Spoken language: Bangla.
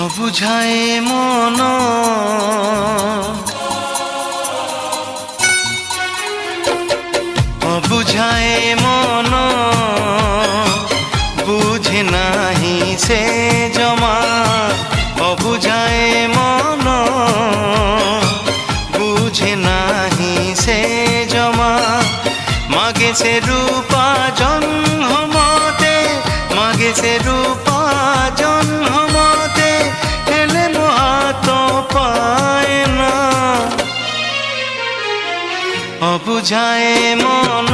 অবুঝায় মন অবুঝায় মন বুঝে নাহি সে জমা অবুঝায় মন বুঝে নাহি সে জমা মাগে সে রূপা জন্মতে মাগে সে রূপা জন্মতে হেলে মহাত পায় না অবুঝায় মন